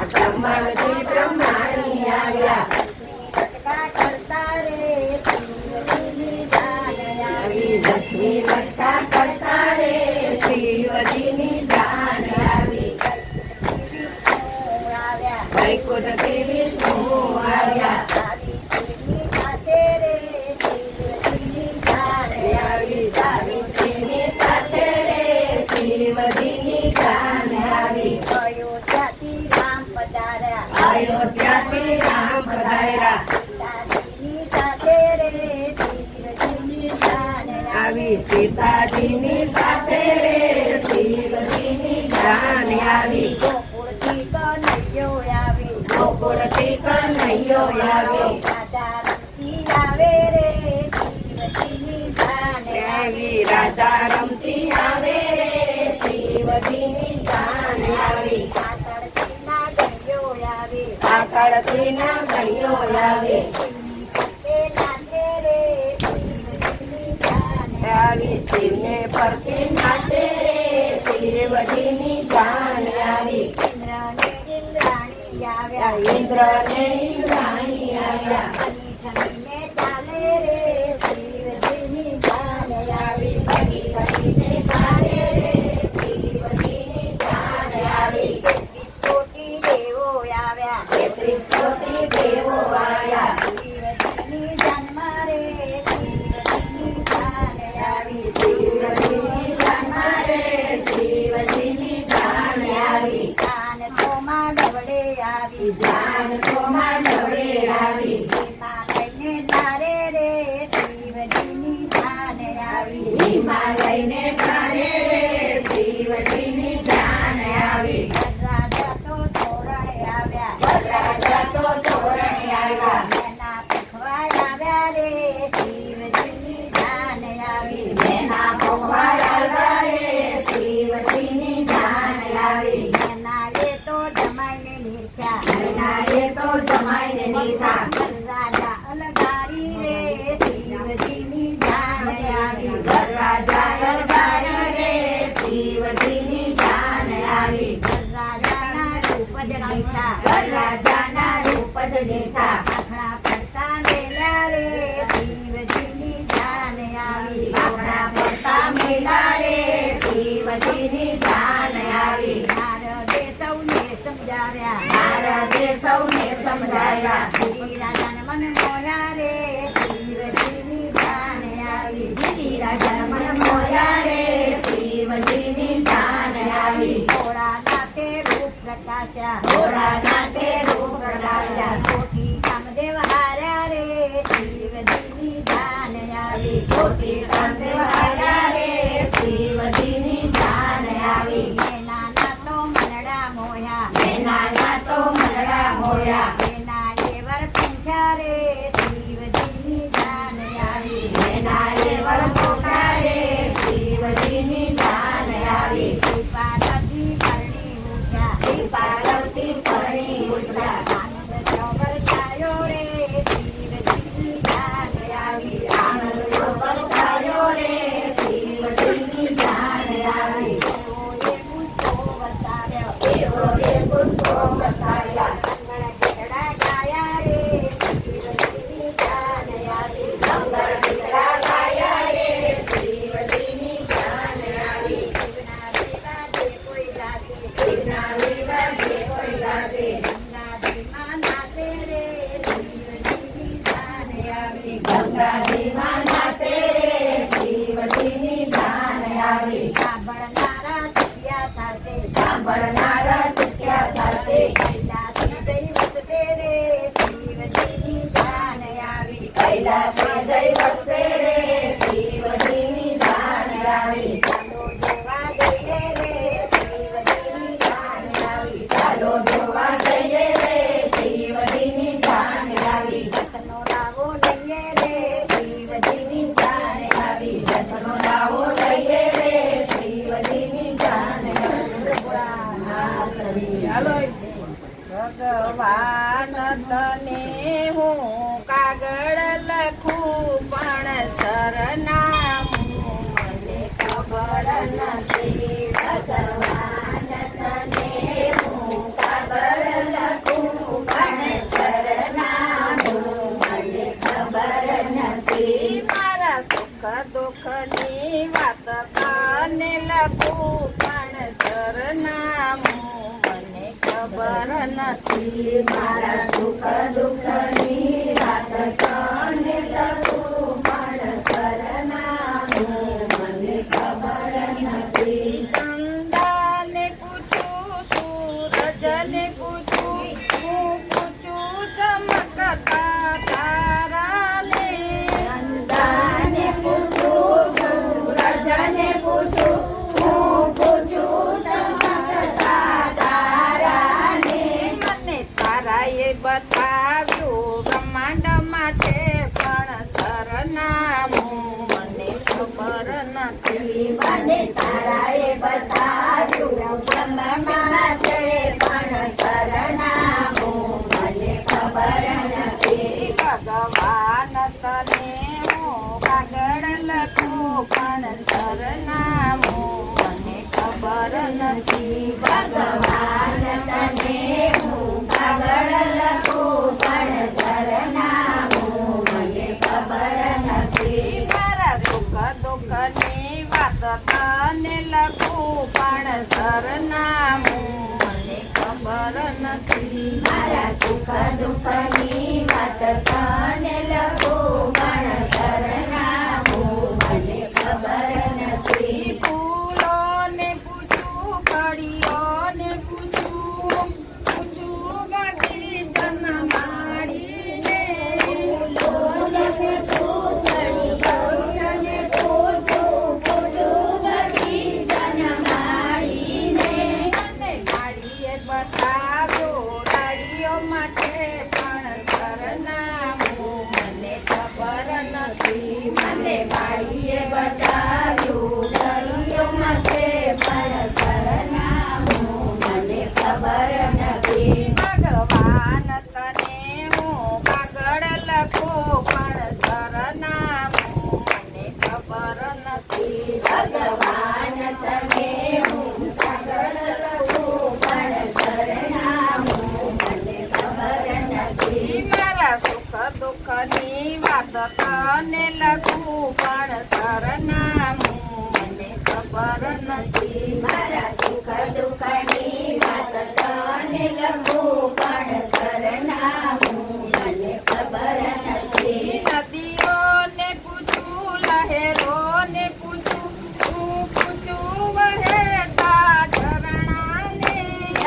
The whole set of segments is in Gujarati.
બ્રહ્માંડથી બ્રહ્માણી આવ્યા લક્ષ્મી લટકા કરતા રે શિવજીની જાન આવી વૈકુંઠથી વિષ્ણુ આવ્યા સાવિત્રીની સાથે રે શિવજીની જાન આવી અયોધ્યાથી રામ પધાર્યા આવી સીતાજીની સાથે રે શિવજીની જાન આવી ગોકુળથી કનૈયો આવી રાધા રમતી આવે રે શિવજીની જાન આવી આકળથી ના ગણ્યો આવે આવી શિવને પરથી નાચે રે શિવજીની જાન આવી ઇન્દ્રને ઇન્દ્રાણી આવ્યા ચાલે રે શિવજીની જાન આવી ઘડી ઘડીને ચાલે રે શિવજીની જાન આવી 33 કોટી દેવો આવ્યા શિવજીની જાનમાં રે શિવજીની જાન આવી શિવજીની જાનમાં રે શિવજીની જાન આવી જાન તોમાં ડબડે આવી જાન તોમાં ડબડે આવી હિમાલયને તારે રે શિવજીની જાન આવી હિમાલયને તારે રે શિવજીની જાન આવી વરરાજા તો તોરણ આવ્યા મેના પખવા આવ્યા રે શિવજીની જાન આવી મેના પખવા આવ્યા રે શિવજીની જાન આવી મેનાએ તો જમાઈને નીરખ્યા વરરાજા અલગારી રે શિવજીની જાન આવી વરરાજા અલગારી રે શિવજીની જાન આવી વરરાજાના રૂપ જ દેખા આખડા પડતા મેલા રે શિવજીની જાન આવી આખડા પડતા મેલા રે શિવજીની જાન આવી નારદે સૌને સમજાવ્યા ગિરિરાજન મન મોયા રે શિવજીની જાન આવી ગિરિરાજન મન મોયા રે શિવજીની જાન આવી ભોળાનાથે રૂપ પ્રકાશ્યા કોટી કામદેવ હાર્યા રે શિવજીની જાન આવી કોટી કામદેવ હાર્યા રે શિવજીની જાન આવી મેનાના તો મનડા મોયા મેના વર પૂછ્યા રે શિવજીની જાન આવી મેનાએ વર પૂછ્યા રે શિવજીની જાન આવી પાર્વતી પરણી ઉઠ્યા આનંદ સરોવર છાયો રે શિવજીની જાન આવી આનંદ સરોવર છાયો રે શિવજીની જાન આવી એવો એ પુષ્પો વરસાવ્યા ગંગા ગાયા રે શિવજીની જાન આવી ગંગા ગાયા રે શિવજીની જાન આવી શિવના વિવાહ જે કોઈ ગાશે ગંગાજીમાં નાચે રે શિવજીની જાન આવી ગંગાજીમાં નાચે રે શિવજીની જાન આવી સાંભળનારા શીખ્યા થશે કૈલાસી જઈ વસતે રે શિવજીની જાન આવી કૈલાસી જઈ વસતે રે શિવજીની જાન આવી ચાલો જોવા જઈએ રે શિવજીની જાન આવી ચાલો જોવા જઈએ રે શિવજીની જાન આવી દર્શનો લાવો લઈએ રે શિવજીની જાન આવી દર્શનો લાવો લઈએ રે શિવજીની જાન ચાલો ભગવાન તને હું કાગળ લખું પણ સરનામું મને ખબર નથી ભગવાન તને હું કાગળ ખબર નથી. મારા સુખ દુઃખની વાત તને લખું પણ સરનામું મને ખબર નથી. ચંદાને પૂછું, સૂરજને પૂછું, હું પૂછું ચમકતા તારાને. ચંદાને પૂછું, સૂરજને પૂછું, હું પૂછું ચમકતા તારાને. મને તારાએ બતાવ્યું બ્રહ્માંડમાં છે પણ સરનામું મને ખબર નથી. મને તારાએ બતાવ્યું બ્રહ્માંડમાં છે પણ સરનામું મને ખબર નથી. ભગવાન તને હું કાગળ લખું પણ સરનામું મને ખબર નથી. ભગવાન તને હું કાગળ લખું પણ સરનામું મને ખબર નથી. મારા સુખ દુઃખની વાત તને લખું પણ સરનામું મને ખબર નથી. મારા સુખ દુઃખની વાત તને લખું પણ સરનામું મને ખબર નથી. ફૂલોને પૂછું, કળીઓને પૂછું, પૂછું બગીચાના માળીને. ફૂલોને પૂછું, કળીઓને પૂછું, પૂછું બગીચાના માળીને. મને માળીએ બતાવ્યો ડાળીઓમાં છે પણ સરનામું મને ખબર નથી. મને માળીએ બતાવ્યું ડાળીઓમાં છે પણ સરનામું મને ખબર નથી. ભગવાન તને હું કાગળ લખું પણ સરનામું મને ખબર નથી. ભગવાન તને હું કાગળ લખું પણ સરનામું મને ખબર નથી. મારા સુખ દુઃખની વાત તને લખું પણ સરનામું મને ખબર નથી. મારા સુખ દુઃખની વાત તને લખું પણ સરનામું મને ખબર નથી. નદીઓને પૂછું, લહેરોને પૂછું, હું પૂછું વહેતા ઝરણાને.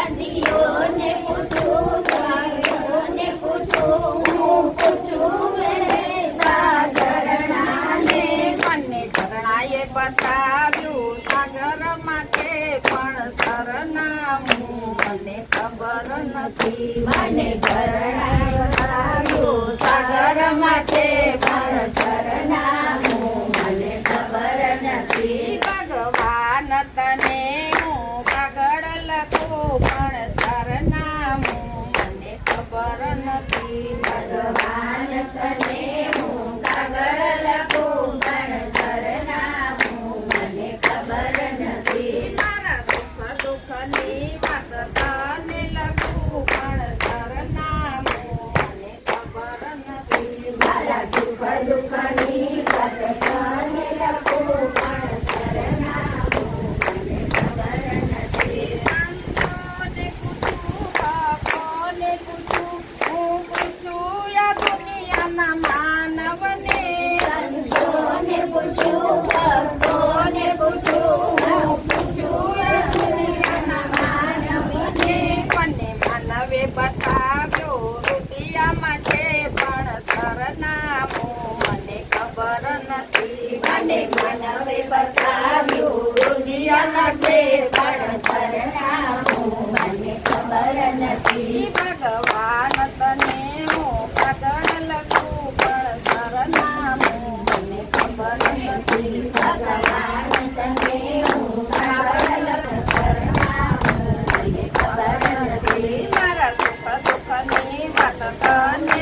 નદીઓને પૂછું, લહેરોને પૂછું, હું પૂછું વહેતા ઝરણાને. મને ઝરણાએ બતાવ્યું સાગરમાં છે પણ સરનામું મને ખબર નથી. મને ઝરણાએ બતાવ્યું સાગરમાં છે પણ સરનામું મને ખબર નથી. ભગવાન તને હું કાગળ લખું પણ સરનામું મને ખબર નથી. ભગવાન તને હું કાગળ લખું પણ સરનામું મને ખબર નથી. મારા સુખ દુઃખની વાત તને લખું પણ સરનામું મને ખબર નથી. મારા સુખ દુઃખની વાત તને લખું પણ સરનામું મને ખબર નથી. સંતોને પૂછું, ભક્તોને પૂછું, હું પૂછું આ દુનિયાના માનવને. સંતોને પૂછું, ભક્તોને પૂછું, હું પૂછું આ દુનિયાના માનવને. મને માનવે બતાવ્યો રુદિયામાં છે પણ સરનામું મને ખબર નથી. મને માનવે બતાવ્યું રુદિયામાં છે પણ સરનામું મને ખબર નથી. ભગવાન તને હું કાગળ લખું પણ સરનામું મને ખબર નથી. ભગવાન તને હું કાગળ લખું સરનામું મને ખબર નથી. મારા સુખ દુઃખની વાત તને